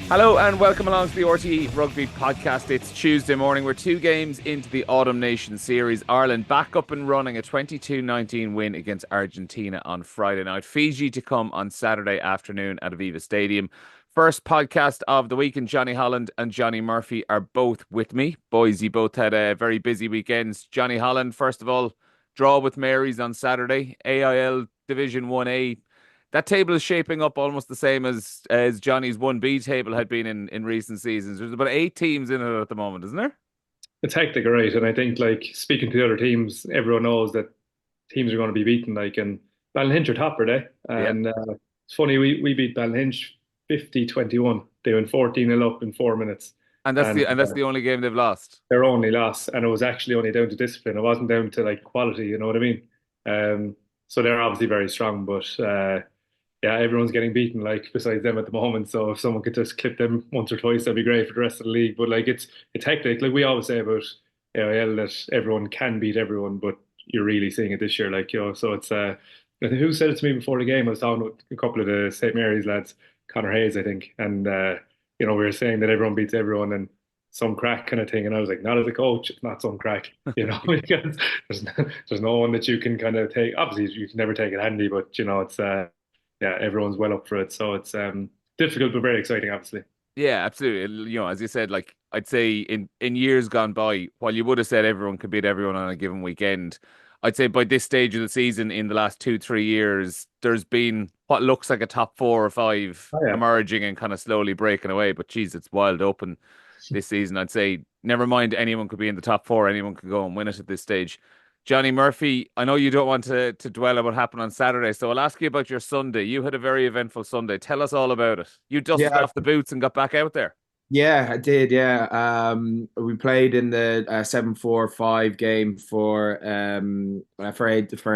Hello and welcome along to the RTÉ Rugby podcast. It's Tuesday morning. We're 2 games into the Autumn Nations series. Ireland back up and running, a 22-19 win against Argentina on Friday night. Fiji to come on Saturday afternoon at Aviva Stadium. First podcast of the week, and Johnny Holland and Johnny Murphy are both with me. Boys, you both had a very busy weekends. Johnny Holland, first of all, draw with Mary's on Saturday. AIL Division 1A. That table is shaping up almost the same as Johnny's 1B table had been in recent seasons. There's about 8 teams in it at the moment, isn't there? It's hectic, right? And I think, like, speaking to the other teams, everyone knows that teams are going to be beaten. Like, and Ballinhinch are topper day. Yeah. And it's funny, we beat Ballinhinch 50-21. They went 14-0 up in 4 minutes. And that's And the only game they've lost. their only loss. And it was actually only down to discipline. It wasn't down to, like, quality, you know what I mean? So they're obviously very strong. But yeah, everyone's getting beaten, like, besides them at the moment. So if someone could just clip them once or twice, that'd be great for the rest of the league. But like, it's hectic. Like we always say about AIL, that everyone can beat everyone, but you're really seeing it this year. Like, so it's I think who said it to me before the game? I was talking with a couple of the St. Mary's lads, Connor Hayes, I think, and we were saying that everyone beats everyone and some crack kind of thing. And I was like, not as a coach, it's not some crack, because there's no one that you can kind of take. Obviously, you can never take it handy, but it's yeah, everyone's well up for it. So it's difficult but very exciting, obviously. Yeah, absolutely. As you said, like I'd say in years gone by, while you would have said everyone could beat everyone on a given weekend, I'd say by this stage of the season, in the last 2, 3 years, there's been what looks like a top 4 or 5 Oh yeah. emerging and kind of slowly breaking away. But geez, it's wild open this season. I'd say never mind anyone could be in the top 4, anyone could go and win it at this stage. Johnny Murphy, I know you don't want to dwell on what happened on Saturday, so I'll ask you about your Sunday. You had a very eventful Sunday. Tell us all about it. You dusted Yeah, off the boots and got back out there. yeah, I did. Yeah, we played in the 7-4-5 game for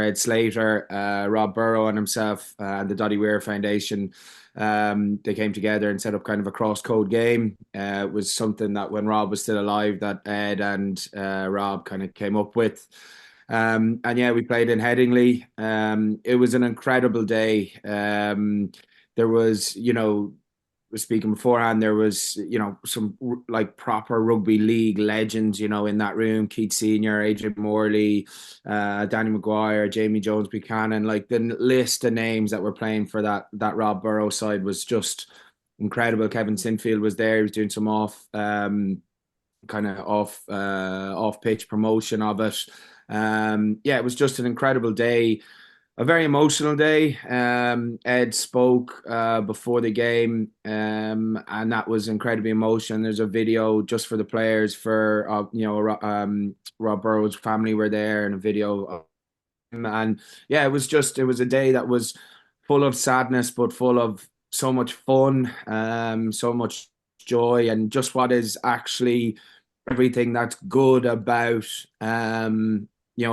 Ed Slater, Rob Burrow, and himself, and the Doddy Weir Foundation. They came together and set up kind of a cross code game. It was something that when Rob was still alive, that Ed and Rob kind of came up with. And yeah, we played in Headingley. It was an incredible day. There was, was speaking beforehand, there was, some like proper rugby league legends, in that room. Keith Senior, Adrian Morley, Danny Maguire, Jamie Jones Buchanan. Like the list of names that were playing for that Rob Burrow side was just incredible. Kevin Sinfield was there. He was doing some off pitch promotion of it. Yeah, it was just an incredible day, a very emotional day. Ed spoke before the game, and that was incredibly emotional. There's a video just for the players, for Rob Burrow's family were there, and a video of him. And yeah, it was a day that was full of sadness, but full of so much fun, so much joy, and just what is actually everything that's good about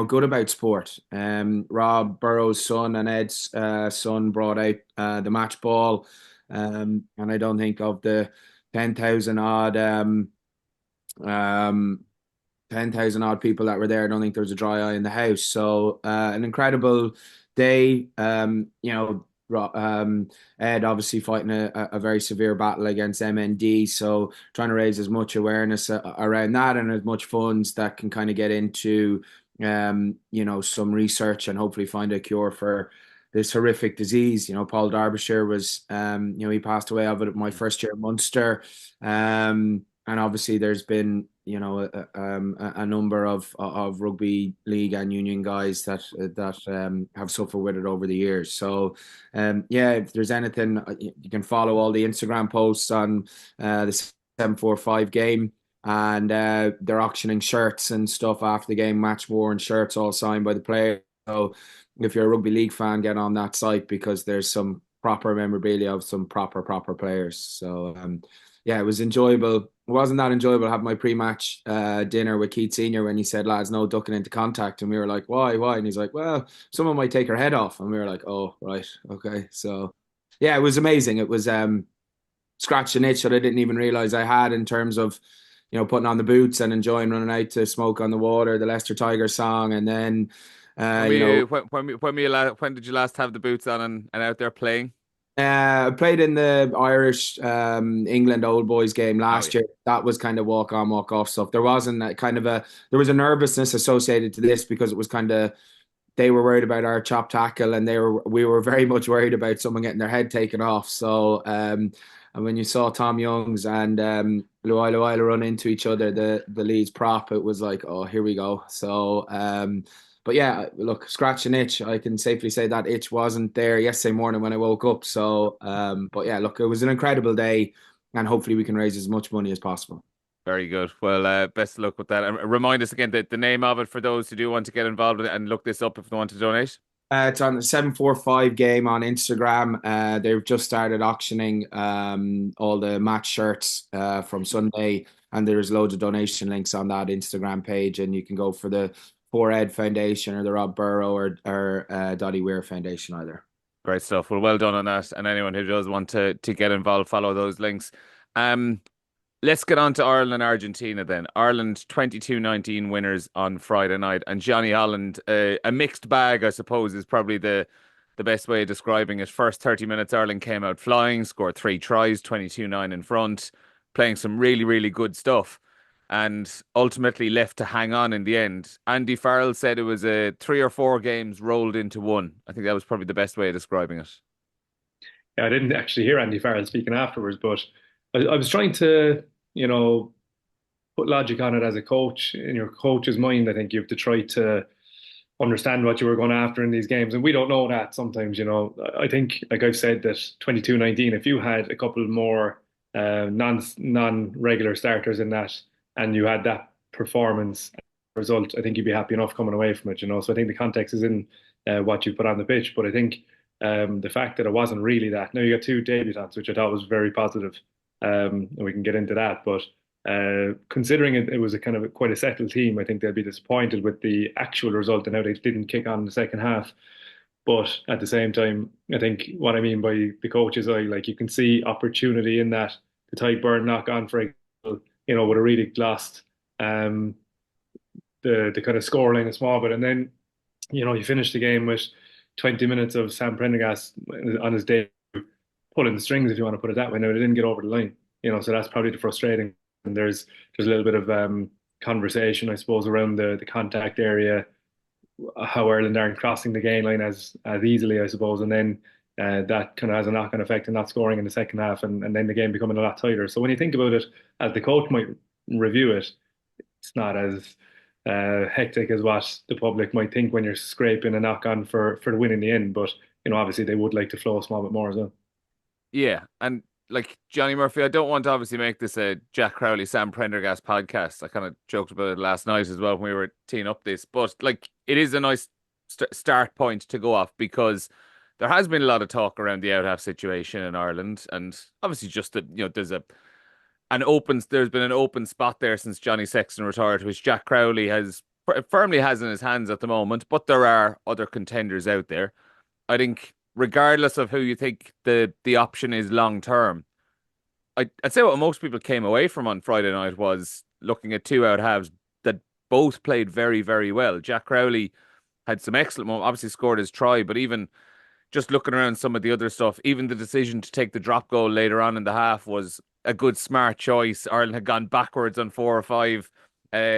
good about sport. Rob Burrow's son and Ed's son brought out the match ball, and I don't think of the 10,000 odd 10,000 odd people that were there. I don't think there was a dry eye in the house. So an incredible day. Ed obviously fighting a very severe battle against MND, so trying to raise as much awareness around that and as much funds that can kind of get into some research and hopefully find a cure for this horrific disease. Paul Derbyshire was he passed away of it at my first year at Munster. And obviously there's been a number of rugby league and union guys that have suffered with it over the years. So yeah, if there's anything, you can follow all the Instagram posts on the 7-4-5 game, and they're auctioning shirts and stuff after the game, match worn shirts all signed by the players. So if you're a rugby league fan, get on that site, because there's some proper memorabilia of some proper players. So yeah, it was enjoyable. It wasn't that enjoyable having my pre-match dinner with Keith Senior when he said, "Lads, no ducking into contact," and we were like, "Why? And he's like, "Well, someone might take her head off," and we were like, "Oh, right, okay." So yeah, it was amazing. It was scratched an itch that I didn't even realize I had, in terms of putting on the boots and enjoying running out to Smoke on the Water, the Leicester Tigers song, and then When uh, were you know you, when did you last have the boots on and out there playing? I played in the Irish England old boys game last Yeah. year. That was kind of walk on, walk off stuff. There wasn't that kind of there was a nervousness associated to this because it was kind of they were worried about our chop tackle and we were very much worried about someone getting their head taken off. So and when you saw Tom Youngs and Luai run into each other, the Leeds prop, it was like, oh, here we go. So but yeah, look, scratch an itch. I can safely say that itch wasn't there yesterday morning when I woke up. So but yeah, look, it was an incredible day and hopefully we can raise as much money as possible. Very good. Well, best of luck with that. And remind us again the name of it for those who do want to get involved with it and look this up if they want to donate. It's on the 745 game on Instagram. They've just started auctioning all the match shirts from Sunday, and there's loads of donation links on that Instagram page, and you can go for the 4Ed Foundation or the Rob Burrow or Dottie Weir Foundation either. Great stuff. Well done on that. And anyone who does want to get involved, follow those links. Let's get on to Ireland and Argentina then. Ireland 22-19 winners on Friday night, and Johnny Holland, a mixed bag, I suppose, is probably the best way of describing it. First 30 minutes, Ireland came out flying, scored 3 tries, 22-9 in front, playing some really, really good stuff, and ultimately left to hang on in the end. Andy Farrell said it was 3 or 4 games rolled into one. I think that was probably the best way of describing it. Yeah, I didn't actually hear Andy Farrell speaking afterwards, but I was trying to, put logic on it as a coach. In your coach's mind, I think you have to try to understand what you were going after in these games. And we don't know that sometimes. I think, like I've said, that 22-19, if you had a couple more non-regular starters in that and you had that performance result, I think you'd be happy enough coming away from it. So I think the context is in what you put on the pitch. But I think the fact that it wasn't really that. Now you got 2 debutants, which I thought was very positive. And we can get into that. But considering it was a kind of quite a settled team, I think they'll be disappointed with the actual result and how they didn't kick on in the second half. But at the same time, I think what I mean by the coach's eye, like you can see opportunity in that the Tyburn knock on, for example, would have really lost the kind of scoreline a small bit. And then, you finish the game with 20 minutes of Sam Prendergast on his day pulling the strings, if you want to put it that way. Now, they didn't get over the line, so that's probably the frustrating. And there's a little bit of conversation, I suppose, around the contact area, how Ireland aren't crossing the gain line as easily, I suppose. And then that kind of has a knock-on effect in not scoring in the second half and then the game becoming a lot tighter. So when you think about it, as the coach might review it, it's not as hectic as what the public might think when you're scraping a knock-on for the win in the end. But, obviously they would like to flow a small bit more as well. Yeah, and like Johnny Murphy, I don't want to obviously make this a Jack Crowley, Sam Prendergast podcast. I kind of joked about it last night as well when we were teeing up this, but like it is a nice start point to go off because there has been a lot of talk around the out-half situation in Ireland, and obviously just that there's been an open spot there since Johnny Sexton retired, which Jack Crowley firmly has in his hands at the moment, but there are other contenders out there. I think regardless of who you think the option is long term, I'd say what most people came away from on Friday night was looking at 2 out halves that both played very, very well. Jack Crowley had some excellent moments, obviously scored his try, but even just looking around some of the other stuff, even the decision to take the drop goal later on in the half was a good, smart choice. Ireland had gone backwards on 4 or 5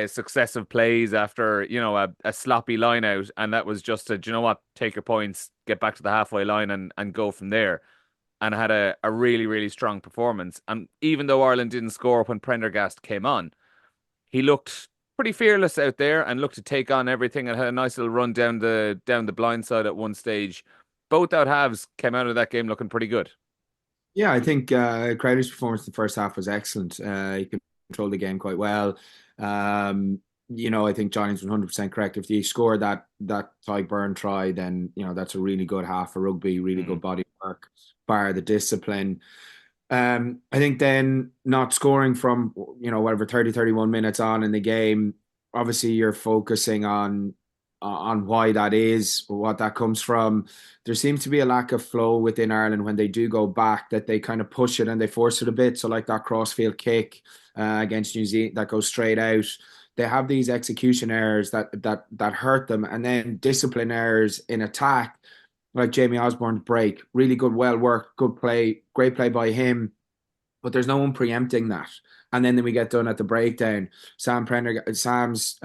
successive plays after, a sloppy line out. And that was just do you know what? Take your points, get back to the halfway line and go from there. And had a really, really strong performance. And even though Ireland didn't score when Prendergast came on, he looked pretty fearless out there and looked to take on everything and had a nice little run down the blind side at one stage. Both out halves came out of that game looking pretty good. Yeah, I think Crowley's performance in the first half was excellent. He controlled the game quite well. I think Johnny's 100% correct. If you score that Tyburn try, then that's a really good half of rugby, really good body work, bar the discipline. I think then not scoring from whatever 30, 31 minutes on in the game, obviously you're focusing on why that is, what that comes from. There seems to be a lack of flow within Ireland when they do go back, that they kind of push it and they force it a bit. So like that crossfield kick against New Zealand that goes straight out. They have these execution errors that hurt them, and then discipline errors in attack like Jamie Osborne's break. Really good, well worked, good play, great play by him. But there's no one preempting that. And then we get done at the breakdown. Sam's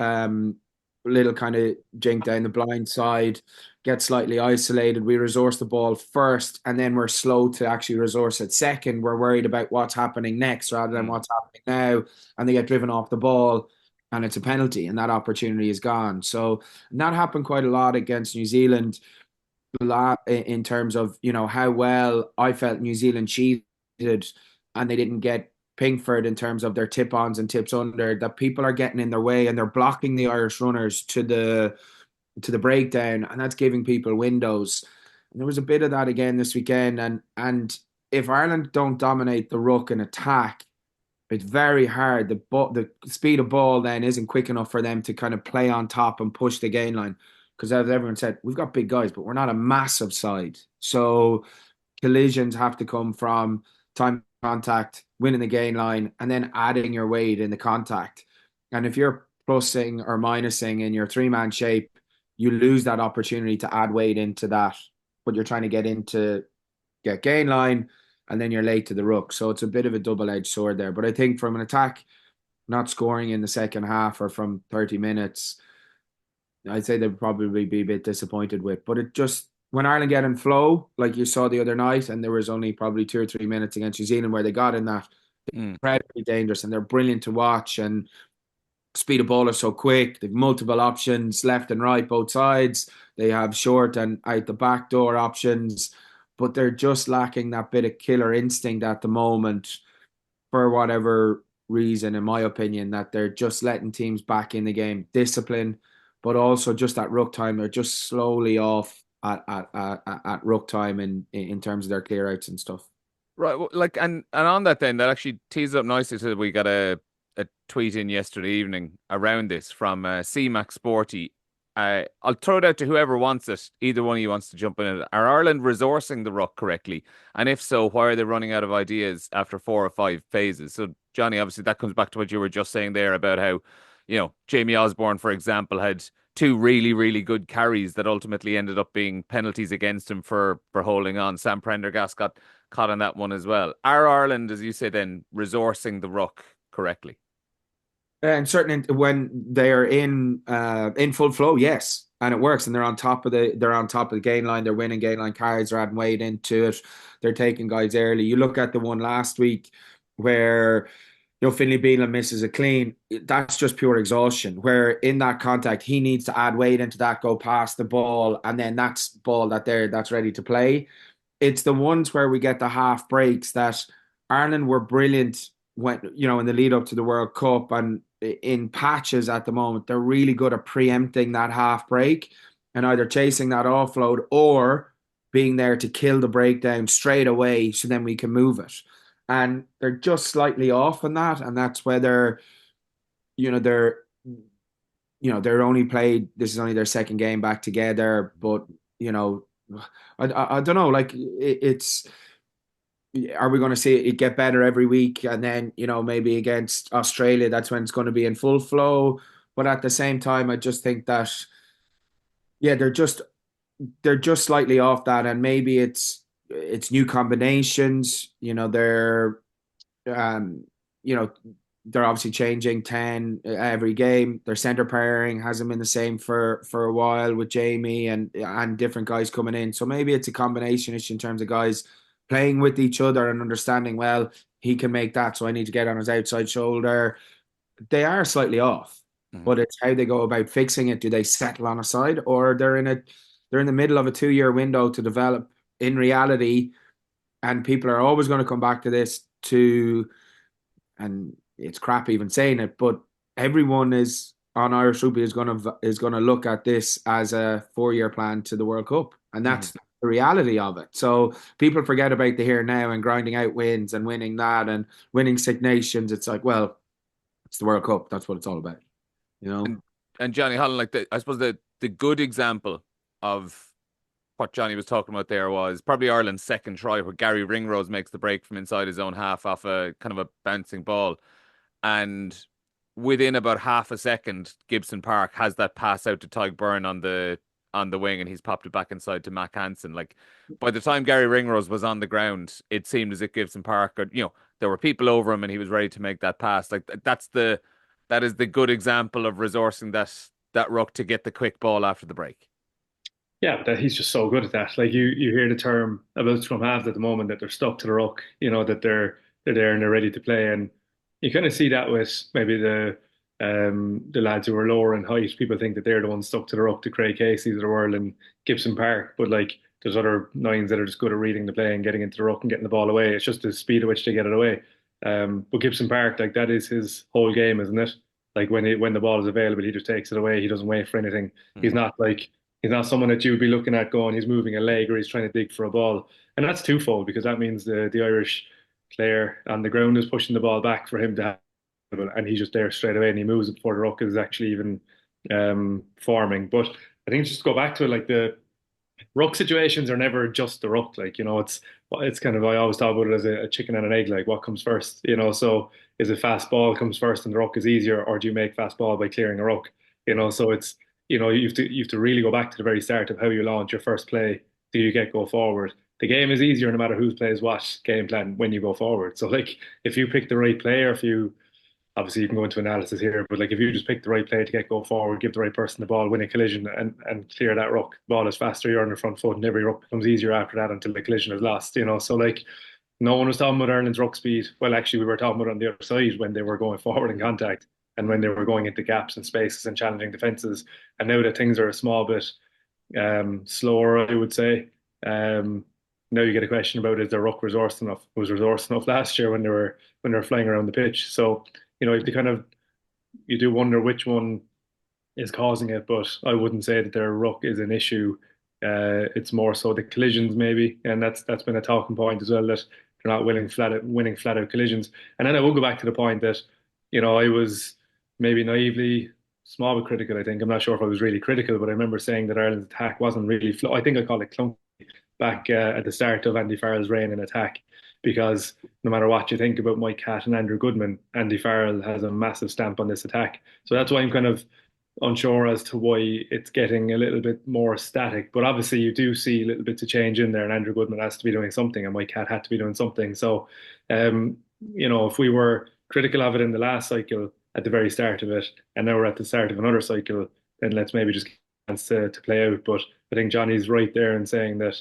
little kind of jink down the blind side, gets slightly isolated. We resource the ball first, and then we're slow to actually resource it second. We're worried about what's happening next rather than what's happening now. And they get driven off the ball, and it's a penalty, and that opportunity is gone. So and that happened quite a lot against New Zealand in terms of, how well I felt New Zealand cheated and they didn't get Pinkford in terms of their tip-ons and tips under, that people are getting in their way and they're blocking the Irish runners to the breakdown, and that's giving people windows. And there was a bit of that again this weekend, and if Ireland don't dominate the ruck and attack, it's very hard. The speed of ball then isn't quick enough for them to kind of play on top and push the gain line. Because as everyone said, we've got big guys, but we're not a massive side. So collisions have to come from time contact, winning the gain line, and then adding your weight in the contact. And if you're plussing or minusing in your three-man shape, you lose that opportunity to add weight into that. But you're trying to get gain line, and then you're late to the ruck. So it's a bit of a double-edged sword there. But I think from an attack, not scoring in the second half or from 30 minutes, I'd say they'd probably be a bit disappointed with. But it just, when Ireland get in flow, like you saw the other night, and there was only probably 2 or 3 minutes against New Zealand where they got in that, incredibly dangerous, and they're brilliant to watch. And speed of ball is so quick. They've multiple options, left and right, both sides. They have short and out the back door options, but they're just lacking that bit of killer instinct at the moment for whatever reason, in my opinion, that they're just letting teams back in the game. Discipline, but also just at ruck time, they're just slowly off at ruck time in terms of their clear outs and stuff. Right, well, like, and on that then, that actually tees up nicely to we got a tweet in yesterday evening around this from C-Mac Sporty. I'll throw it out to whoever wants it. Either one of you wants to jump in. Are Ireland resourcing the ruck correctly? And if so, why are they running out of ideas after 4 or 5 phases? So, Jonny, obviously that comes back to what you were just saying there about how, Jamie Osborne, for example, had 2 really, really good carries that ultimately ended up being penalties against him for holding on. Sam Prendergast got caught on that one as well. Are Ireland, as you say, then resourcing the ruck correctly? And certainly when they're in full flow, yes, and it works, and they're on top of the gain line. They're winning gain line carries. They're adding weight into it. They're taking guys early. You look at the one last week where Finlay Bealham misses a clean. That's just pure exhaustion. Where in that contact, he needs to add weight into that, go past the ball, and then that's ball that's ready to play. It's the ones where we get the half breaks that Ireland were brilliant when, in the lead up to the World Cup and in patches at the moment. They're really good at preempting that half break and either chasing that offload or being there to kill the breakdown straight away so then we can move it. And they're just slightly off on that. And that's whether, they're only played, this is only their second game back together, but, I don't know, like it's, are we going to see it get better every week? And then, maybe against Australia, that's when it's going to be in full flow. But at the same time, I just think that, yeah, they're just slightly off that. And maybe it's new combinations, um, you know, they're obviously changing 10 every game. Their center pairing hasn't been the same for a while with Jamie and different guys coming in. So maybe it's a combination issue in terms of guys playing with each other and understanding, well, he can make that, so I need to get on his outside shoulder. They are slightly off, but it's how they go about fixing it. Do they settle on a side, or they're in the middle of a 2-year window to develop in reality, and people are always going to come back to this and it's crap even saying it, but everyone is on Irish Rugby is going to look at this as a 4-year plan to the World Cup, and that's the reality of it. So people forget about the here and now and grinding out wins and winning that and winning Six Nations. It's like, well, it's the World Cup. That's what it's all about, And Johnny Holland, like I suppose the good example of what Jonny was talking about there was probably Ireland's second try, where Gary Ringrose makes the break from inside his own half off a kind of a bouncing ball. And within about half a second, Gibson Park has that pass out to Tyke Byrne on the on the wing and he's popped it back inside to Mac Hansen. Like by the time Gary Ringrose was on the ground, it seemed as if Gibson Park, there were people over him and he was ready to make that pass. Like that is the good example of resourcing that ruck to get the quick ball after the break. Yeah, that he's just so good at that. Like you hear the term about scrum halves at the moment that they're stuck to the ruck, that they're there and they're ready to play. And you kind of see that with maybe the lads who are lower in height. People think that they're the ones stuck to the ruck, the Craig Casey's of the world and Gibson Park. But like there's other nines that are just good at reading the play and getting into the ruck and getting the ball away. It's just the speed at which they get it away. But Gibson Park, like that is his whole game, isn't it? Like when the ball is available, he just takes it away. He doesn't wait for anything. He's not like he's not someone that you would be looking at going, he's moving a leg or he's trying to dig for a ball. And that's twofold because that means the Irish player on the ground is pushing the ball back for him to have, and he's just there straight away and he moves it before the ruck is actually even forming. But I think just to go back to it, like the ruck situations are never just the ruck. Like, it's kind of, I always thought about it as a chicken and an egg, like what comes first, so is it fast ball comes first and the ruck is easier, or do you make fast ball by clearing a ruck? So it's, you have to really go back to the very start of how you launch your first play. Do you go forward? The game is easier no matter who plays what game plan when you go forward. So like if you pick the right player, if you obviously you can go into analysis here, but like if you just pick the right player to go forward, give the right person the ball, win a collision and clear that ruck, the ball is faster, you're on the front foot, and every ruck becomes easier after that until the collision is lost. So like no one was talking about Ireland's ruck speed. Well, actually we were talking about it on the other side when they were going forward in contact and when they were going into gaps and spaces and challenging defenses. And now that things are a small bit slower, I would say. Now you get a question about is their ruck resourced enough? Was resourced enough last year when they were flying around the pitch? So if you do wonder which one is causing it, but I wouldn't say that their ruck is an issue. It's more so the collisions maybe, and that's been a talking point as well that they're not winning flat out collisions. And then I will go back to the point that I was maybe naively small but critical. I think I'm not sure if I was really critical, but I remember saying that Ireland's attack wasn't really I think I called it clunky back at the start of Andy Farrell's reign in attack, because no matter what you think about Mike Catt and Andrew Goodman, Andy Farrell has a massive stamp on this attack. So that's why I'm kind of unsure as to why it's getting a little bit more static. But obviously you do see little bits of change in there, and Andrew Goodman has to be doing something and Mike Catt had to be doing something. So if we were critical of it in the last cycle at the very start of it, and now we're at the start of another cycle, then let's maybe just get a chance to play out. But I think Jonny's right there in saying that,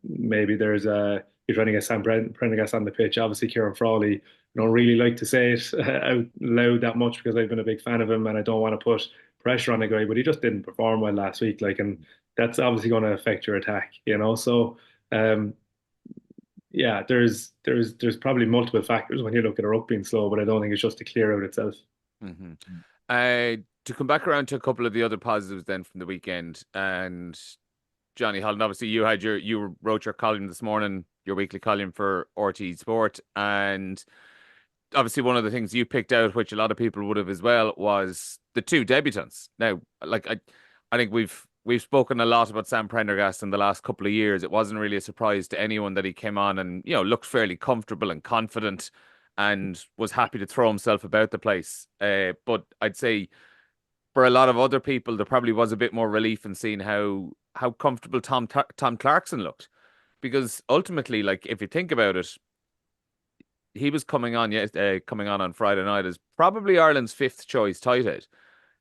maybe there's you're trying to get Sam Prendergast on the pitch. Obviously, Kieran Frawley, I don't really like to say it out loud that much because I've been a big fan of him and I don't want to put pressure on the guy, but he just didn't perform well last week. Like, and that's obviously going to affect your attack, So, yeah, there's probably multiple factors when you look at a ruck being slow, but I don't think it's just to clear out itself. Mm-hmm. To come back around to a couple of the other positives then from the weekend, and Jonny, Holland, obviously you wrote your column this morning, your weekly column for RTÉ Sport, and obviously one of the things you picked out, which a lot of people would have as well, was the two debutants. Now, like I think we've spoken a lot about Sam Prendergast in the last couple of years. It wasn't really a surprise to anyone that he came on and looked fairly comfortable and confident and was happy to throw himself about the place. But I'd say for a lot of other people, there probably was a bit more relief in seeing how comfortable Tom Clarkson looked, because ultimately, like if you think about it, he was coming on Friday night as probably Ireland's fifth choice tight head.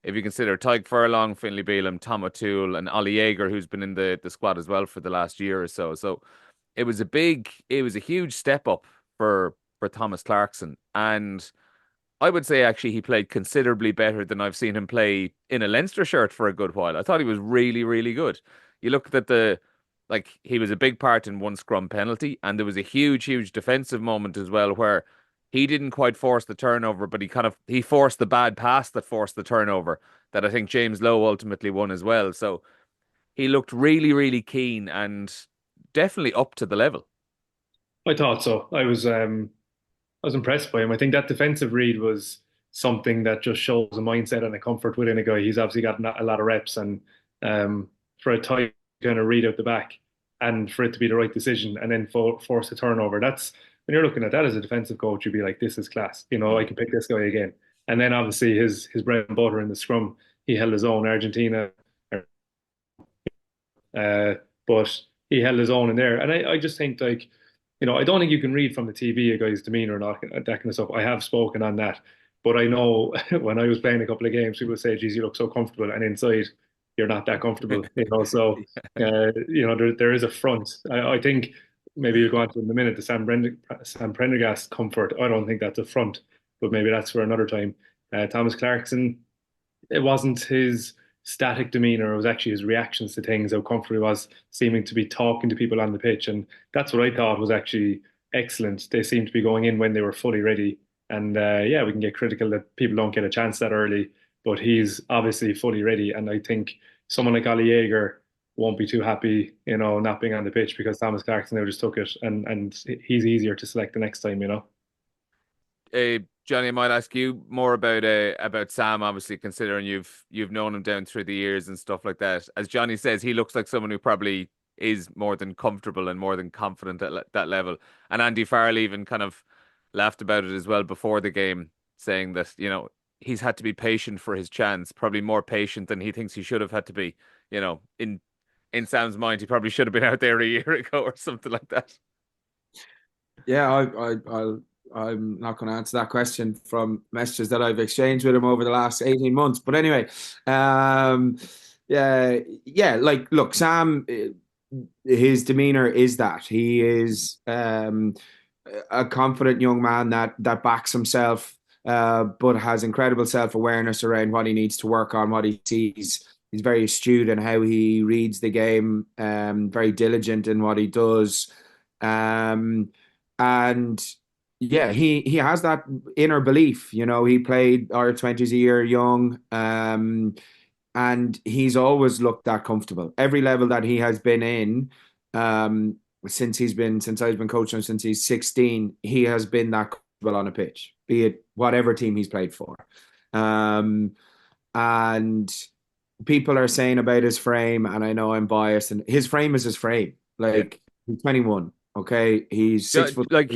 If you consider Tadhg Furlong, Finlay Bealham, Tom O'Toole, and Ollie Yeager, who's been in the squad as well for the last year or so. So it was a huge step up for Thomas Clarkson. And I would say actually he played considerably better than I've seen him play in a Leinster shirt for a good while. I thought he was really, really good. You looked at he was a big part in one scrum penalty, and there was a huge, huge defensive moment as well where he didn't quite force the turnover, but he forced the bad pass that forced the turnover that I think James Lowe ultimately won as well. So he looked really, really keen and definitely up to the level. I thought so. I was impressed by him. I think that defensive read was something that just shows a mindset and a comfort within a guy. He's obviously got a lot of reps, and for a tight kind of read out the back and for it to be the right decision and then force a turnover. That's when you're looking at that as a defensive coach, you'd be like, this is class. I can pick this guy again. And then obviously his bread and butter in the scrum, he held his own. Argentina But he held his own in there. And I just think like, I don't think you can read from the TV a guy's demeanor and all that kind of stuff. I have spoken on that. But I know when I was playing a couple of games, people say, geez, you look so comfortable. And inside, you're not that comfortable, So, there is a front. I think maybe you'll go on to in a minute, the Sam Prendergast comfort. I don't think that's a front, but maybe that's for another time. Thomas Clarkson, it wasn't his static demeanor, it was actually his reactions to things, how comfortable he was seeming to be talking to people on the pitch. And that's what I thought was actually excellent. They seemed to be going in when they were fully ready. And yeah, we can get critical that people don't get a chance that early, but he's obviously fully ready. And I think someone like Ollie Jaeger won't be too happy, not being on the pitch because Thomas Clarkson now just took it and he's easier to select the next time. Jonny, I might ask you more about Sam. Obviously, considering you've known him down through the years and stuff like that. As Jonny says, he looks like someone who probably is more than comfortable and more than confident at that level. And Andy Farrell even kind of laughed about it as well before the game, saying that he's had to be patient for his chance, probably more patient than he thinks he should have had to be. In Sam's mind, he probably should have been out there a year ago or something like that. Yeah, I'm not going to answer that question from messages that I've exchanged with him over the last 18 months. But anyway, yeah, like, look, Sam, his demeanor is that he is a confident young man that backs himself, but has incredible self-awareness around what he needs to work on, what he sees. He's very astute in how he reads the game, very diligent in what he does. And yeah, he has that inner belief. He played R20s a year young, and he's always looked that comfortable. Every level that he has been in, since I've been coaching him since he's 16, he has been that comfortable on a pitch, be it whatever team he's played for. And people are saying about his frame, and I know I'm biased, and his frame is his frame. Like, he's 21, okay? He's 6 foot. Like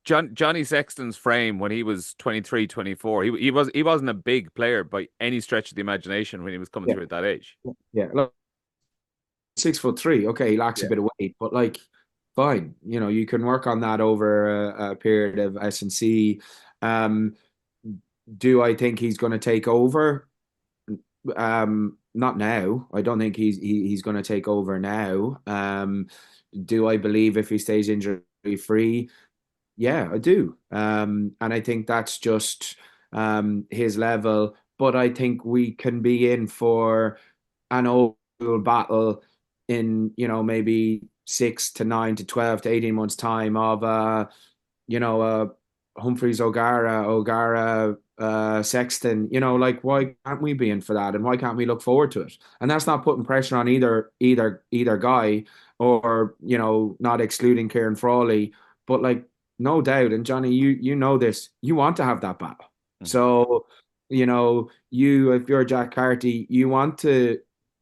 Johnny Sexton's frame when he was 23, 24, he wasn't a big player by any stretch of the imagination when he was coming through at that age. Yeah, look, 6'3". Okay, he lacks a bit of weight, but like, fine. You can work on that over a period of S&C. Do I think he's going to take over? Not now. I don't think he's going to take over now. Do I believe if he stays injury free? Yeah, I do. And I think that's just his level. But I think we can be in for an old battle in, maybe 6 to 9 to 12 to 18 months time of Humphreys, O'Gara, Sexton, like, why can't we be in for that? And why can't we look forward to it? And that's not putting pressure on either guy, or, not excluding Kieran Frawley, but like, no doubt. And Jonny, you know this, you want to have that battle. Mm-hmm. So, if you're Jack Carty, you want to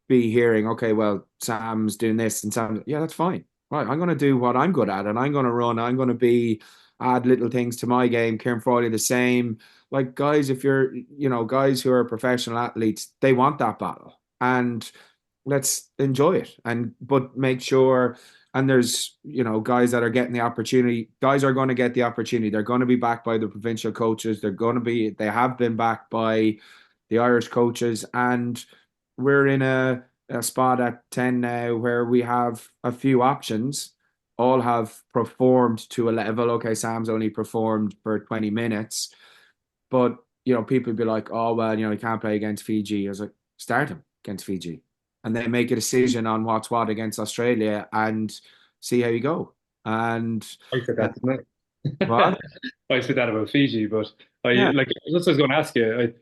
be hearing, okay, well, Sam's doing this and Sam, yeah, that's fine. Right, I'm going to do what I'm good at, and I'm going to run. I'm going to add little things to my game. Kieran Frawley the same. Like, guys, if you're, guys who are professional athletes, they want that battle, and let's enjoy it. But make sure, and there's, guys that are getting the opportunity. Guys are going to get the opportunity. They're going to be backed by the provincial coaches. They have been backed by the Irish coaches, and we're in a spot at 10 now where we have a few options. All have performed to a level. Okay, Sam's only performed for 20 minutes, but people be like, oh well, he can't play against Fiji. I was like, start him against Fiji, and then make a decision on what's what against Australia and see how you go. And I said that, didn't I? What? I said that about Fiji, but that's Yeah. what I was going to ask you.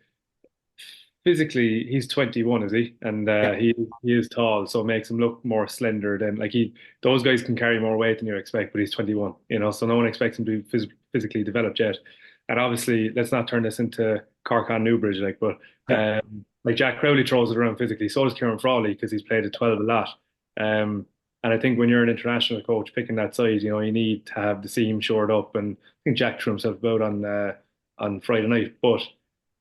Physically, he's 21, is he? And he is tall, so it makes him look more slender than those guys can carry more weight than you expect, but he's 21, so no one expects him to be physically developed yet. And obviously, let's not turn this into Cork on Newbridge, but Jack Crowley throws it around physically. So does Kieran Frawley because he's played at 12 a lot. And I think when you're an international coach picking that side, you need to have the seam shored up. And I think Jack threw himself about on Friday night, but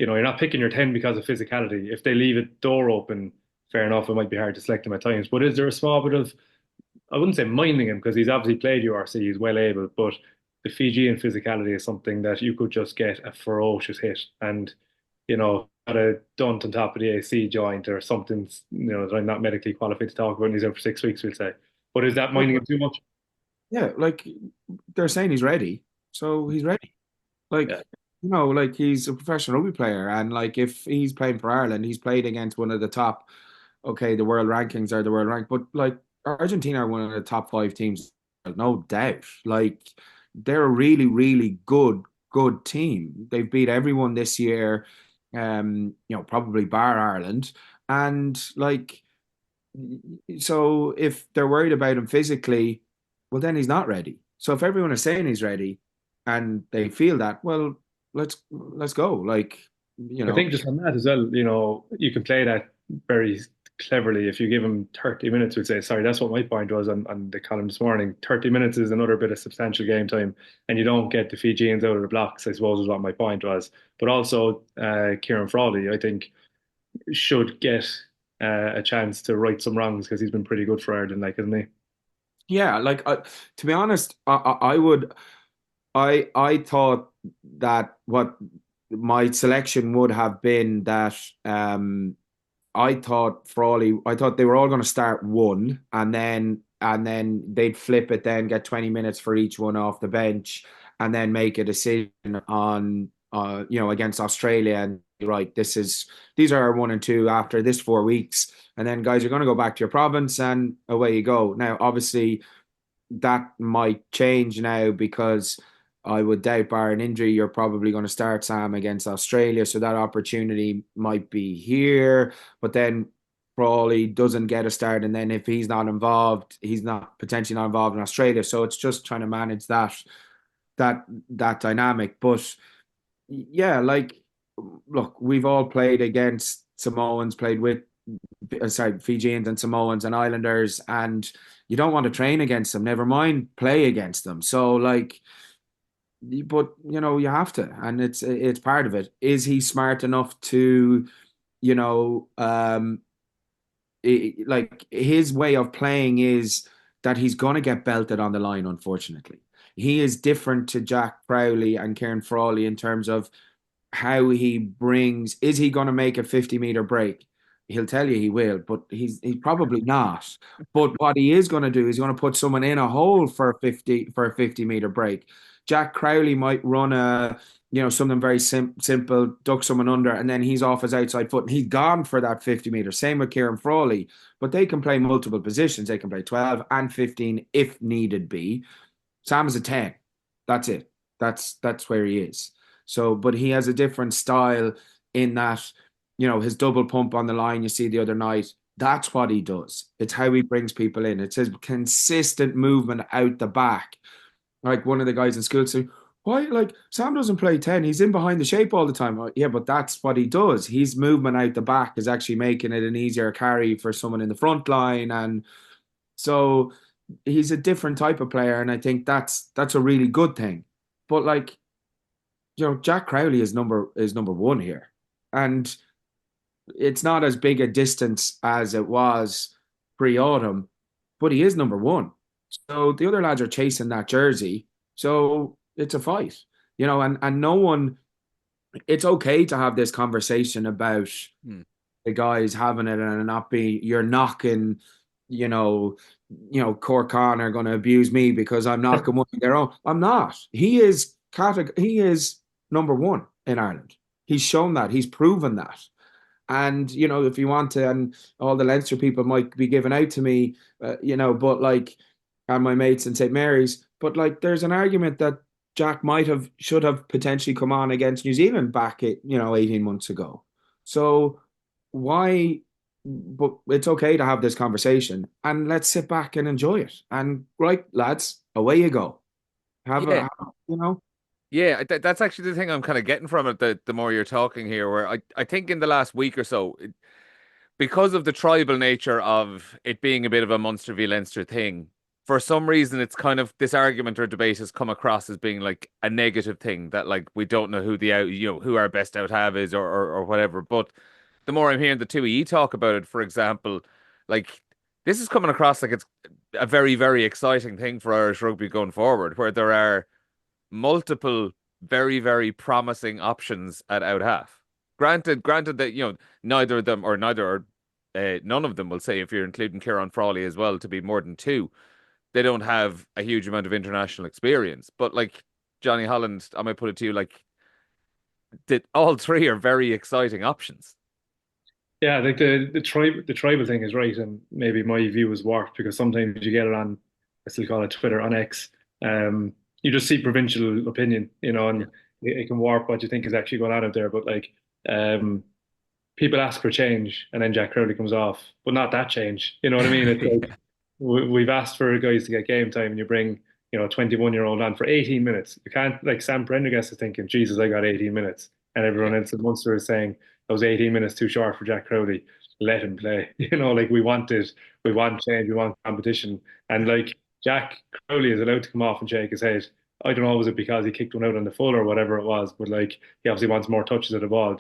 you're not picking your 10 because of physicality. If they leave a door open, fair enough, it might be hard to select him at times. But is there a small bit of, I wouldn't say minding him because he's obviously played URC, he's well able, but the Fijian physicality is something that you could just get a ferocious hit and, got a dunt on top of the AC joint or something, that I'm not medically qualified to talk about and he's in for 6 weeks, we'll say. But is that minding him too much? Yeah, like they're saying he's ready, so he's ready. Like, Yeah. like he's a professional rugby player, and like if he's playing for Ireland, he's played against one of the top. Okay, the world rankings are the world rank, but like Argentina are one of the top five teams, no doubt. Like they're a really, really good team. They've beat everyone this year, probably bar Ireland, and like so if they're worried about him physically, well then he's not ready. So if everyone is saying he's ready and they feel that, well, let's go. Like, I think just on that as well, you can play that very cleverly if you give him 30 minutes, we'd say. Sorry, that's what my point was on the column this morning. 30 minutes is another bit of substantial game time, and you don't get the Fijians out of the blocks, I suppose, is what my point was. But also, Kieran Frawley, I think, should get a chance to right some wrongs because he's been pretty good for Ireland, like, isn't he? Yeah, like to be honest, I would I thought that what my selection would have been that I thought they were all going to start one and then they'd flip it, then get 20 minutes for each one off the bench and then make a decision on against Australia and right, these are our 1 and 2 after this 4 weeks. And then guys are going to go back to your province and away you go. Now, obviously that might change now because I would doubt, bar an injury, you're probably going to start Sam against Australia. So that opportunity might be here. But then Crawley doesn't get a start. And then if he's not involved, he's not potentially not involved in Australia. So it's just trying to manage that dynamic. But yeah, like, look, we've all played against Samoans, played with, sorry, Fijians and Samoans and Islanders, and you don't want to train against them, never mind play against them. So like, but you have to, and it's part of it. Is he smart enough to, you know, like his way of playing is that he's going to get belted on the line, unfortunately. He is different to Jack Crowley and Kieran Frawley in terms of how he brings, is he going to make a 50-meter break? He'll tell you he will, but he's probably not. But what he is going to do is he's going to put someone in a hole for a 50-meter break. Jack Crowley might run something very simple, duck someone under, and then he's off his outside foot and he's gone for that 50-meter. Same with Kieran Frawley, but they can play multiple positions. They can play 12 and 15 if needed be. Sam is a 10. That's it. That's where he is. So, but he has a different style in that, his double pump on the line you see the other night. That's what he does. It's how he brings people in. It's his consistent movement out the back. Like one of the guys in school said, why, like, Sam doesn't play 10. He's in behind the shape all the time. Yeah, but that's what he does. His movement out the back is actually making it an easier carry for someone in the front line. And so he's a different type of player. And I think that's a really good thing. But like, Jack Crowley is number one here. And it's not as big a distance as it was pre-autumn, but he is number one. So the other lads are chasing that jersey. So it's a fight, and no one, it's okay to have this conversation about the guys having it and not be, you're knocking, Cork Con are going to abuse me because I'm knocking one of their own. I'm not. He is number one in Ireland. He's shown that. He's proven that. And, if you want to, and all the Leinster people might be giving out to me, but like, and my mates in St. Mary's, but like, there's an argument that Jack should have potentially come on against New Zealand back 18 months ago. So why, but it's okay to have this conversation and let's sit back and enjoy it. And right, lads, away you go. Yeah. You know, Yeah, that's actually the thing I'm kind of getting from it, the more you're talking here, where I think in the last week or so, because of the tribal nature of it being a bit of a Munster v Leinster thing, for some reason it's kind of, this argument or debate has come across as being like a negative thing, that like we don't know who who our best out half is or whatever. But the more I'm hearing the two of you talk about it, for example, like this is coming across like it's a very, very exciting thing for Irish rugby going forward, where there are multiple very, very promising options at out half. Granted that, neither of them or none of them will say, if you're including Kieran Frawley as well, to be more than two, they don't have a huge amount of international experience. But like Johnny Holland, I might put it to you, like that all three are very exciting options. Yeah, like the tribal thing is right, and maybe my view is warped because sometimes you get it on, I still call it Twitter, on X. You just see provincial opinion, and it can warp what you think is actually going on out there. But like, um, people ask for change, and then Jack Crowley comes off, but not that change. You know what I mean? It's like we've asked for guys to get game time, and you bring, a 21-year-old on for 18 minutes. You can't, like Sam Prendergast is thinking, Jesus, I got 18 minutes, and everyone else in Munster is saying that was 18 minutes too short for Jack Crowley. Let him play. Like we want change, we want competition, and like Jack Crowley is allowed to come off and shake his head. I don't know, was it because he kicked one out on the full or whatever it was, but like he obviously wants more touches of the ball.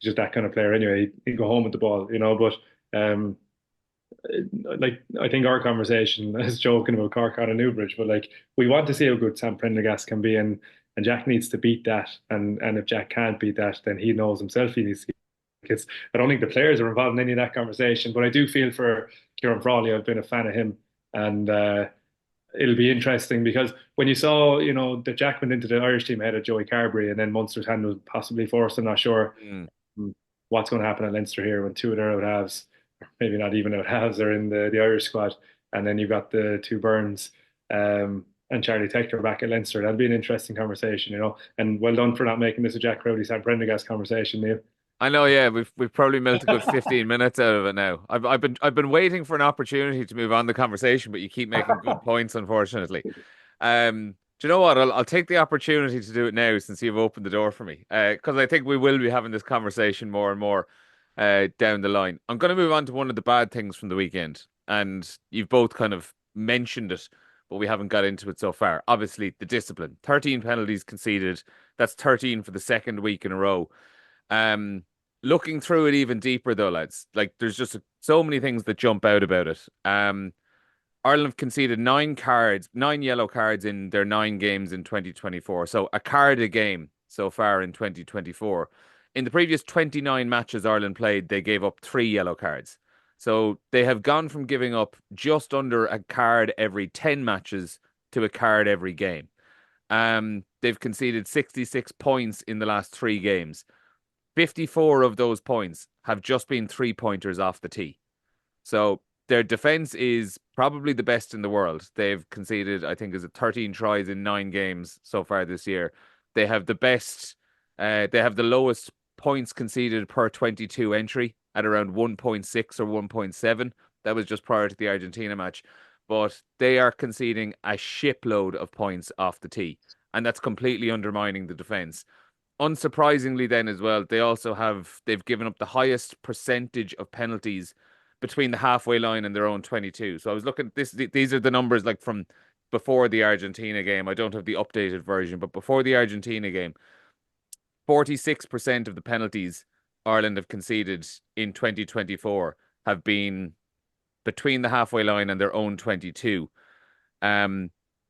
Just that kind of player anyway. He'd go home with the ball, but like I think our conversation is joking about Cork on a Newbridge, but like we want to see how good Sam Prendergast can be, and Jack needs to beat that, and if Jack can't beat that, then he knows himself he needs to. Because I don't think the players are involved in any of that conversation, but I do feel for Kieran Frawley. I've been a fan of him, and it'll be interesting because when you saw, that Jack went into the Irish team ahead of Joey Carberry, and then Munster's hand was possibly forced. I'm not sure Mm. what's going to happen at Leinster here when two of their out halves, maybe not even out halves, are in the Irish squad, and then you've got the two Burns and Charlie Tector back at Leinster. That'll be an interesting conversation, And well done for not making this a Jack Crowley, Sam Prendergast conversation, Neil. I know, yeah, we've probably milked a good 15 minutes out of it now. I've been waiting for an opportunity to move on the conversation, but you keep making good points, unfortunately. Do you know what? I'll take the opportunity to do it now since you've opened the door for me. Because I think we will be having this conversation more and more down the line. I'm going to move on to one of the bad things from the weekend, and you've both kind of mentioned it, but we haven't got into it so far. Obviously, the discipline. 13 penalties conceded. That's 13 for the second week in a row. Um, Looking through it even deeper though, lads, like there's just so many things that jump out about it. Ireland have conceded 9 yellow cards in their 9 games in 2024. So a card a game so far in 2024. In the previous 29 matches Ireland played, they gave up 3 yellow cards. So they have gone from giving up just under a card every 10 matches to a card every game. They've conceded 66 points in the last 3 games. 54 of those points have just been 3-pointers off the tee. So their defense is probably the best in the world. They've conceded, I think, 13 tries in 9 games so far this year. They have the best, they have the lowest points conceded per 22 entry at around 1.6 or 1.7. That was just prior to the Argentina match. But they are conceding a shipload of points off the tee. And that's completely undermining the defense. Unsurprisingly, then as well, they've given up the highest percentage of penalties between the halfway line and their own 22. So I was looking at this. These are the numbers like from before the Argentina game. I don't have the updated version, but before the Argentina game, 46% of the penalties Ireland have conceded in 2024 have been between the halfway line and their own 22.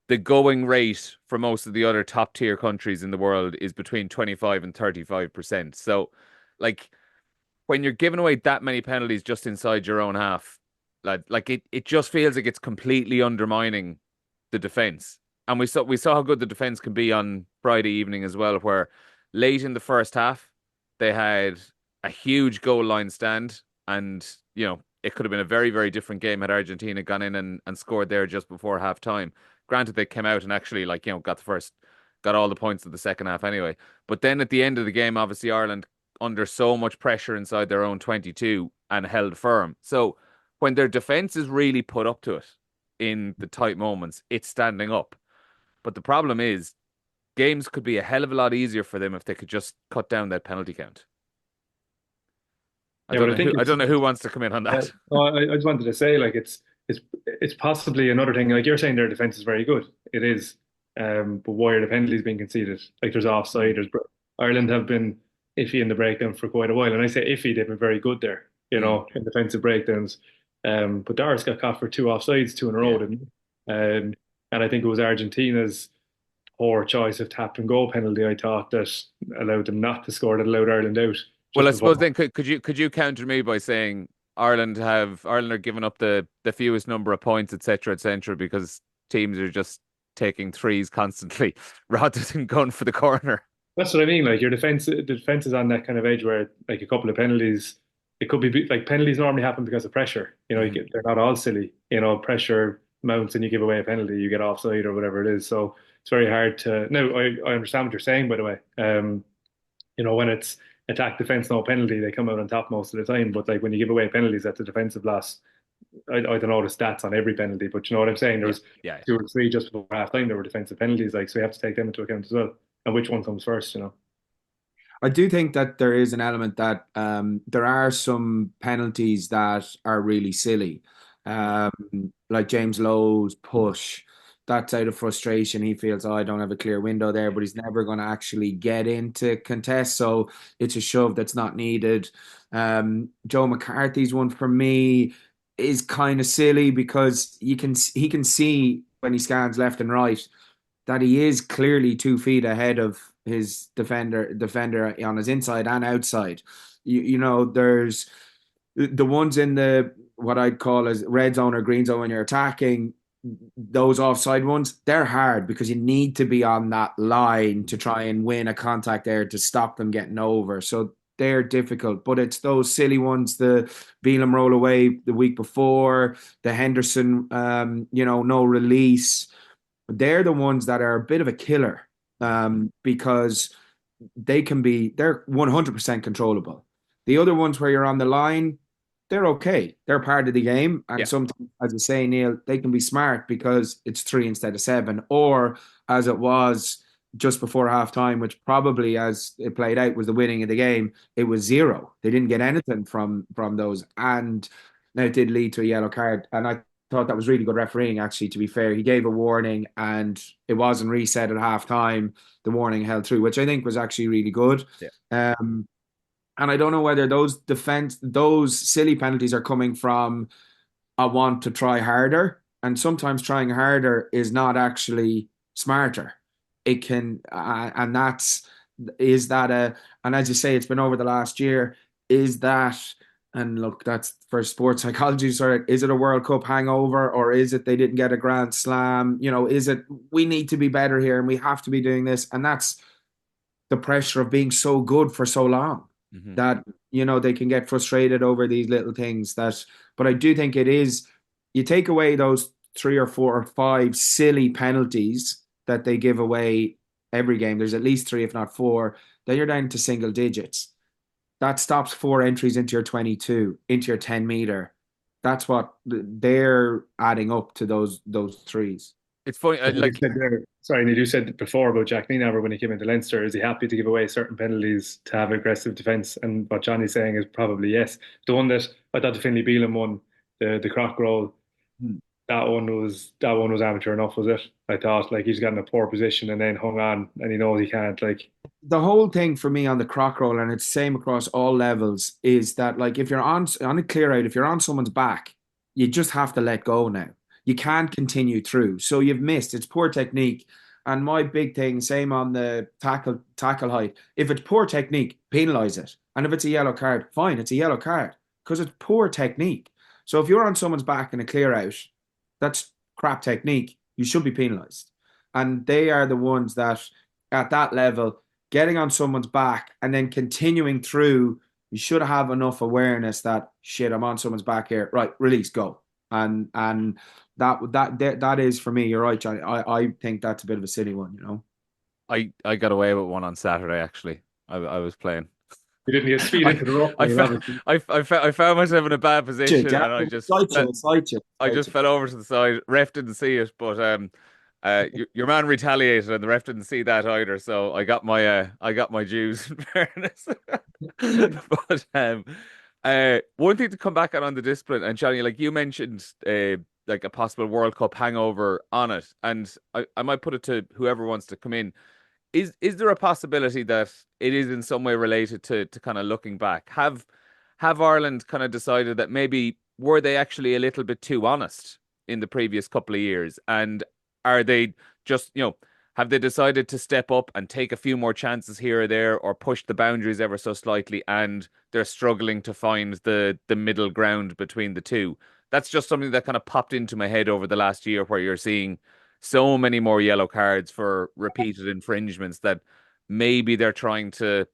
The going rate for most of the other top tier countries in the world is between 25 and 35%. So, like, when you're giving away that many penalties just inside your own half, like it just feels like it's completely undermining the defense. And we saw how good the defense can be on Friday evening as well, where late in the first half they had a huge goal line stand, and it could have been a very, very different game had Argentina gone in and scored there just before half time. Granted, they came out and actually got all the points of the second half anyway. But then at the end of the game, obviously Ireland under so much pressure inside their own 22 and held firm. So when their defense is really put up to it in the tight moments, it's standing up. But the problem is games could be a hell of a lot easier for them if they could just cut down that penalty count. I don't know who wants to come in on that. I just wanted to say, like, it's possibly another thing. Like you're saying, their defense is very good. It is, but why are the penalties being conceded? Like there's offside. Ireland have been iffy in the breakdown for quite a while. And I say iffy, they've been very good there, in defensive breakdowns. But Darius got caught for two offsides, two in a row, Yeah. didn't he? And I think it was Argentina's poor choice of tap and go penalty, I thought, that allowed them not to score, that allowed Ireland out Well, just I suppose before. then could you counter me by saying Ireland are giving up the fewest number of points, etc., because teams are just taking threes constantly rather than going for the corner. That's what I mean. Like the defense is on that kind of edge where like a couple of penalties, it could be like penalties normally happen because of pressure. Mhm. They're not all silly. Pressure mounts and you give away a penalty, you get offside or whatever it is. So it's very hard to. No, I understand what you're saying, by the way. When it's attack defense, no penalty, they come out on top most of the time. But like when you give away penalties, that's a defensive loss. I don't know the stats on every penalty, but you know what I'm saying? There Yeah, was yeah. two or three just before half time. There were defensive penalties, like so we have to take them into account as well. And which one comes first? I do think that there is an element that there are some penalties that are really silly, um, like James Lowe's push. That's out of frustration. He feels, oh, I don't have a clear window there, but he's never going to actually get into contest. So it's a shove that's not needed. Joe McCarthy's one for me is kind of silly because he can see when he scans left and right that he is clearly 2 feet ahead of his defender on his inside and outside. There's the ones in the what I'd call as red zone or green zone when you're attacking. Those offside ones, they're hard because you need to be on that line to try and win a contact there to stop them getting over. So they're difficult, but it's those silly ones, the Beelum roll away the week before, the Henderson, no release. They're the ones that are a bit of a killer because they're 100% controllable. The other ones where you're on the line, they're okay. They're part of the game. And Yeah. sometimes, as I say, Neil, they can be smart because it's 3 instead of 7. Or as it was just before halftime, which probably as it played out was the winning of the game, it was 0. They didn't get anything from those. And it did lead to a yellow card. And I thought that was really good refereeing, actually, to be fair. He gave a warning and it wasn't reset at halftime. The warning held through, which I think was actually really good. Yeah. And I don't know whether those silly penalties are coming from I want to try harder. And sometimes trying harder is not actually smarter. It can, and is that and as you say, it's been over the last year. Is that, and look, that's for sports psychology, is it a World Cup hangover or is it they didn't get a Grand Slam? Is it we need to be better here and we have to be doing this? And that's the pressure of being so good for so long Mhm. that they can get frustrated over these little things but I do think it is, you take away those 3 or 4 or 5 silly penalties that they give away every game, there's at least 3 if not 4, then you're down to single digits. That stops 4 entries into your 22, into your 10 meter. That's what they're adding up to those threes. It's funny, But you said there, sorry, and you said before about Jack Nienaber when he came into Leinster, is he happy to give away certain penalties to have aggressive defence? And what Johnny's saying is probably yes. The one that I thought the Finlay Beelum one, the croc roll, that one was amateur enough, was it? I thought like he's got in a poor position and then hung on and he knows he can't like. The whole thing for me on the croc roll, and it's same across all levels, is that like if you're on a clear out, if you're on someone's back, you just have to let go now. You can't continue through. So you've missed. It's poor technique. And my big thing, same on the tackle height. If it's poor technique, penalise it. And if it's a yellow card, fine, it's a yellow card because it's poor technique. So if you're on someone's back in a clear out, that's crap technique. You should be penalised. And they are the ones that at that level, getting on someone's back and then continuing through, you should have enough awareness that shit, I'm on someone's back here. Right, release, go. And that is for me. You're right, Johnny. I think that's a bit of a silly one. I got away with one on Saturday actually. I was playing. He didn't get speed into the rough. I found myself in a bad position and I just you. fell over to the side. Ref didn't see it, but your man retaliated and the ref didn't see that either. So I got my dues in fairness. But one thing to come back on the discipline, and Johnny, like you mentioned, like a possible World Cup hangover on it, and I might put it to whoever wants to come in. is there a possibility that it is in some way related to kind of looking back? Have Ireland kind of decided that maybe were they actually a little bit too honest in the previous couple of years? And are they just, have they decided to step up and take a few more chances here or there or push the boundaries ever so slightly and they're struggling to find the middle ground between the two? That's just something that kind of popped into my head over the last year where you're seeing so many more yellow cards for repeated infringements that maybe they're trying to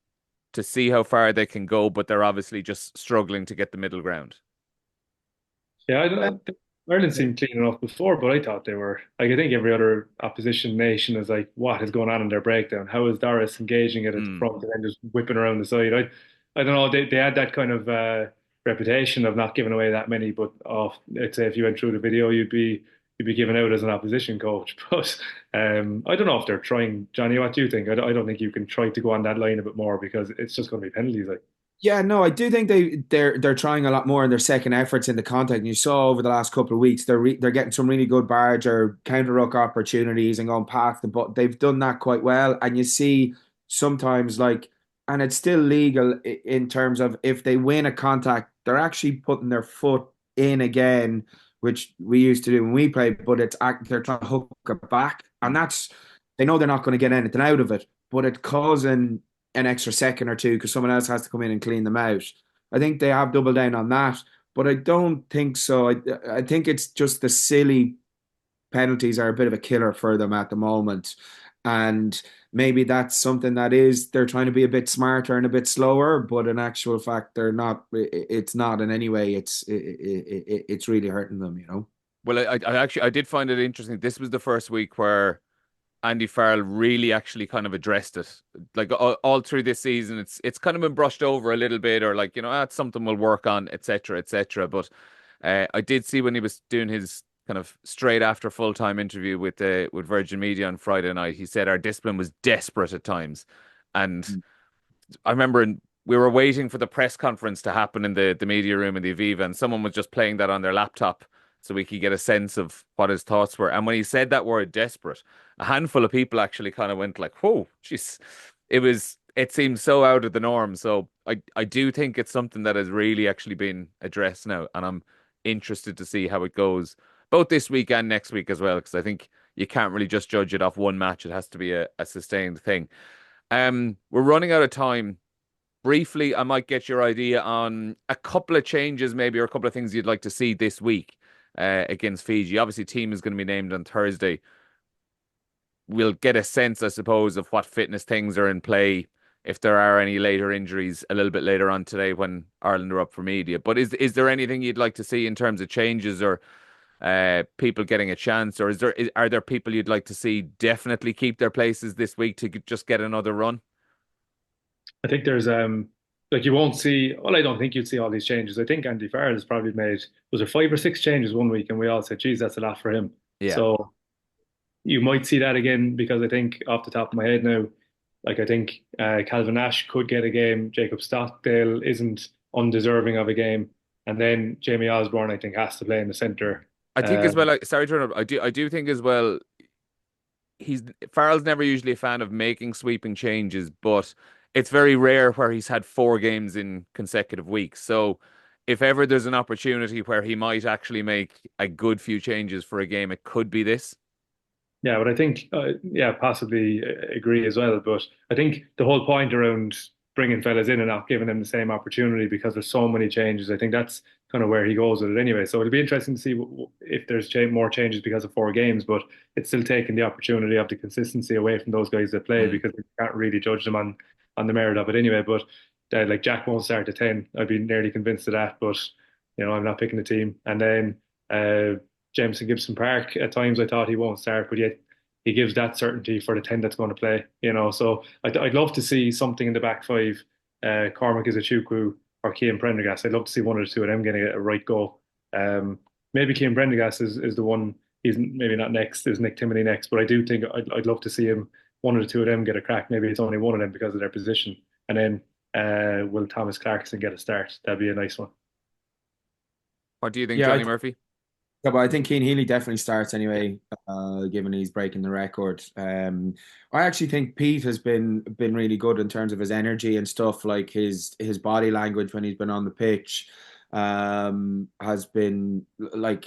see how far they can go, but they're obviously just struggling to get the middle ground. Yeah, I don't know. Ireland seemed clean enough before, but I thought they were like I think every other opposition nation is like, what is going on in their breakdown? How is Doris engaging it at the Mm. front and then just whipping around the side? I don't know. They had that kind of reputation of not giving away that many, but I'd say if you went through the video, you'd be given out as an opposition coach. But I don't know if they're trying. Jonny, what do you think? I don't think you can try to go on that line a bit more because it's just going to be penalties. Like, Yeah, no, I do think they're trying a lot more in their second efforts in the contact. And you saw over the last couple of weeks they're getting some really good barge or counter ruck opportunities and going past them, but they've done that quite well. And you see sometimes and it's still legal in terms of if they win a contact, they're actually putting their foot in again, which we used to do when we played. But they're trying to hook it back, and they know they're not going to get anything out of it, but it's causing an extra second or two because someone else has to come in and clean them out. I think they have doubled down on that, but I don't think so. I think it's just the silly penalties are a bit of a killer for them at the moment. And maybe that's something they're trying to be a bit smarter and a bit slower, but in actual fact, they're not. It's not in any way. It's really hurting them. Well, I did find it interesting. This was the first week where Andy Farrell really actually kind of addressed it. Like all through this season, it's kind of been brushed over a little bit, or like that's something we'll work on, etc., etc. But I did see when he was doing his kind of straight after full time interview with Virgin Media on Friday night, he said our discipline was desperate at times, and I remember we were waiting for the press conference to happen in the media room in the Aviva, and someone was just playing that on their laptop so we could get a sense of what his thoughts were. And when he said that word desperate, a handful of people actually kind of went like, whoa, jeez. It seemed so out of the norm. So I do think it's something that has really actually been addressed now. And I'm interested to see how it goes both this week and next week as well, because I think you can't really just judge it off one match. It has to be a sustained thing. We're running out of time. Briefly, I might get your idea on a couple of changes, maybe, or a couple of things you'd like to see this week against Fiji. Obviously, team is going to be named on Thursday. We'll get a sense, I suppose, of what fitness things are in play, if there are any later injuries a little bit later on today when Ireland are up for media. But is there anything you'd like to see in terms of changes or people getting a chance, or are there people you'd like to see definitely keep their places this week to just get another run? I think there's like you won't see. Well, I don't think you'd see all these changes. I think Andy Farrell has probably made was there 5 or 6 changes one week, and we all said, "Geez, that's a lot for him." Yeah. So you might see that again because I think off the top of my head now, like I think Calvin Nash could get a game. Jacob Stockdale isn't undeserving of a game, and then Jamie Osborne I think has to play in the centre. I think as well, Um, sorry to interrupt, I do think as well, he's Farrell's never usually a fan of making sweeping changes, but it's very rare where he's had 4 games in consecutive weeks. So if ever there's an opportunity where he might actually make a good few changes for a game, it could be this. Yeah, but I think, yeah, possibly agree as well. But I think the whole point around bringing fellas in and not giving them the same opportunity because there's so many changes, I think that's kind of where he goes with it anyway. So it'll be interesting to see if there's more changes because of 4 games, but it's still taking the opportunity of the consistency away from those guys that play Mm. because we can't really judge them on the merit of it anyway. But like Jack won't start at 10. I'd be nearly convinced of that, but I'm not picking the team. And then Jameson Gibson Park, at times I thought he won't start, but yet he gives that certainty for the 10 that's going to play, So I'd love to see something in the back five, Cormac Izuchukwu or Cian Prendergast. I'd love to see one or two of them getting a right go. Maybe Cian Prendergast is the one, he's maybe not next, is Nick Timoney next, but I do think I'd love to see him, one or two of them get a crack. Maybe it's only one of them because of their position. And then will Thomas Clarkson get a start? That'd be a nice one. What do you think, Yeah, Jonny Murphy? Yeah, but I think Keane Healy definitely starts anyway, given he's breaking the record. I actually think Pete has been really good in terms of his energy and stuff, like his body language when he's been on the pitch, has been like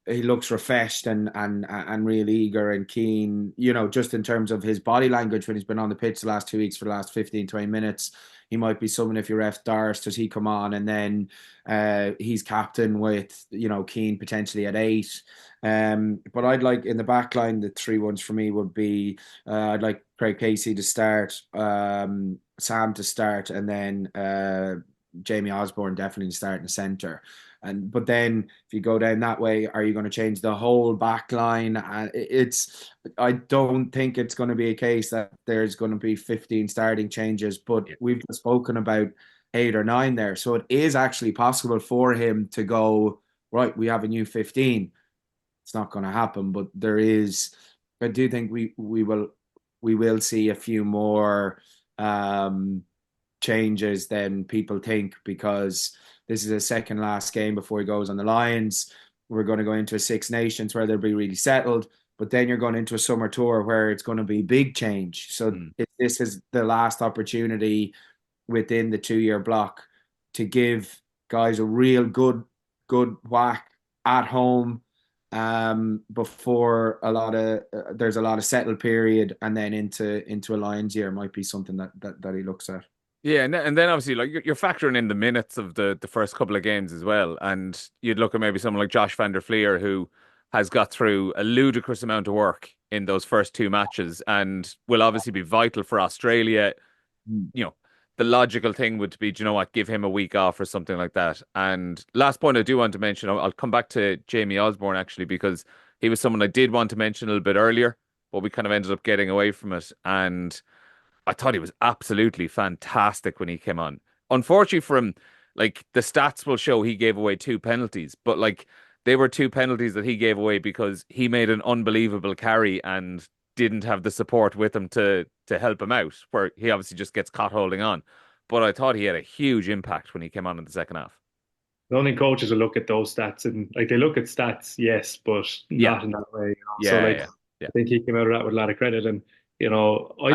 he looks refreshed and really eager and keen, just in terms of his body language when he's been on the pitch the last 2 weeks for the last 15, 20 minutes. He might be someone if you ref Darst, does he come on and then he's captain with, Keane potentially at 8. But I'd like in the back line, the 3 ones for me would be I'd like Craig Casey to start, Sam to start, and then Jamie Osborne definitely to start in the centre. But then if you go down that way, are you going to change the whole back line? I don't think it's going to be a case that there's going to be 15 starting changes, but we've spoken about 8 or 9 there. So it is actually possible for him to go, right, we have a new 15. It's not going to happen, but I do think we will see a few more changes than people think, because this is a second last game before he goes on the Lions. We're going to go into a Six Nations where they'll be really settled, but then you're going into a summer tour where it's going to be big change. So this is the last opportunity within the 2-year block to give guys a real good whack at home, before there's a lot of settled period, and then into a Lions year might be something that he looks at. Yeah, and then obviously, like you're factoring in the minutes of the first couple of games as well, and you'd look at maybe someone like Josh van der Fleer, who has got through a ludicrous amount of work in those first 2 matches, and will obviously be vital for Australia. You know, the logical thing would be, do you know what, give him a week off or something like that. And last point I do want to mention, I'll come back to Jamie Osborne actually, because he was someone I did want to mention a little bit earlier, but we kind of ended up getting away from it. And I thought he was absolutely fantastic when he came on. Unfortunately for him, like the stats will show he gave away 2 penalties, but like they were 2 penalties that he gave away because he made an unbelievable carry and didn't have the support with him to help him out, where he obviously just gets caught holding on. But I thought he had a huge impact when he came on in the second half. I don't think coaches will look at those stats, and like they look at stats, yes, but Yeah, not in that way. So yeah, like yeah, yeah. I think he came out of that with a lot of credit, and I And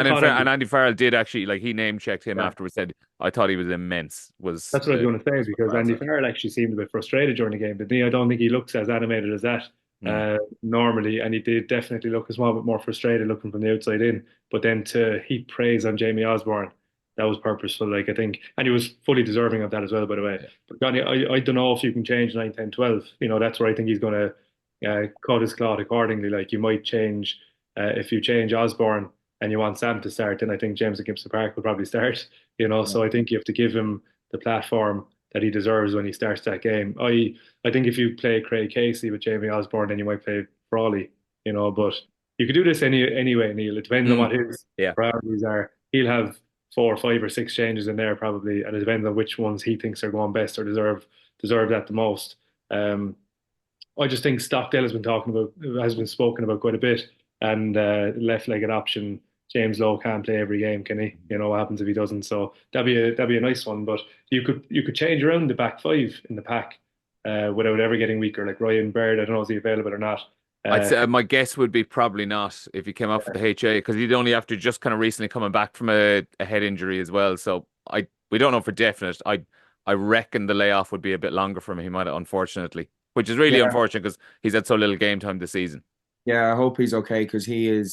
thought and Andy Farrell did actually, like, he name checked him yeah, afterwards. Said I thought he was immense. that's what I was going to say, Was what because Farrell Andy said. Farrell actually seemed a bit frustrated during the game, but I don't think he looks as animated as that Mm. normally, and he did definitely look a small bit more frustrated looking from the outside in. But then to heap praise on Jamie Osborne, that was purposeful, like I think, and he was fully deserving of that as well, by the way. Yeah. But Johnny, I don't know if you can change 9, 10, 12. That's where I think he's going to cut his cloth accordingly. Like you might change if you change Osborne and you want Sam to start, then I think James at Gibson Park will probably start. So I think you have to give him the platform that he deserves when he starts that game. I think if you play Craig Casey with Jamie Osborne, then you might play Frawley, but you could do this anyway, Neil. It depends on Mm. what his Yeah. priorities are. He'll have 4 or 5 or 6 changes in there probably, and it depends on which ones he thinks are going best or deserve that the most. Um, I just think Stockdale has been spoken about quite a bit, and left-legged option. James Lowe can't play every game, can he? What happens if he doesn't? So that'd be a nice one. But you could change around the back 5 in the pack without ever getting weaker. Like Ryan Baird, I don't know is he available or not. I'd Uh, say my guess would be probably not if he came off with the HA, because he'd only after just kind of recently coming back from a head injury as well. So we don't know for definite. I reckon the layoff would be a bit longer for him. He might have, unfortunately, which is really Yeah, unfortunate because he's had so little game time this season. yeah. I hope he's okay, because he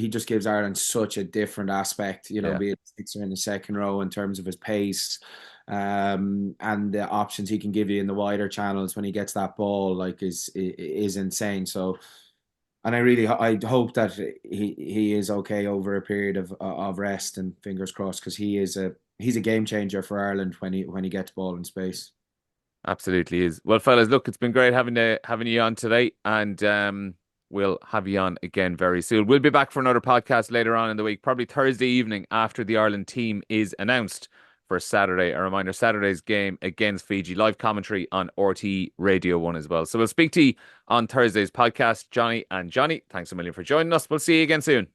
just gives Ireland such a different aspect. Yeah. Be it sixer in the second row in terms of his pace, and the options he can give you in the wider channels when he gets that ball, like is insane. So, and I hope that he is okay over a period of rest, and fingers crossed, because he's a game changer for Ireland when he gets ball in space. Absolutely is. Well, fellas, look, it's been great having you on today, and we'll have you on again very soon. We'll be back for another podcast later on in the week, probably Thursday evening after the Ireland team is announced for Saturday. A reminder, Saturday's game against Fiji, live commentary on RTÉ Radio 1 as well. So we'll speak to you on Thursday's podcast. Jonny and Jonny, thanks a million for joining us. We'll see you again soon.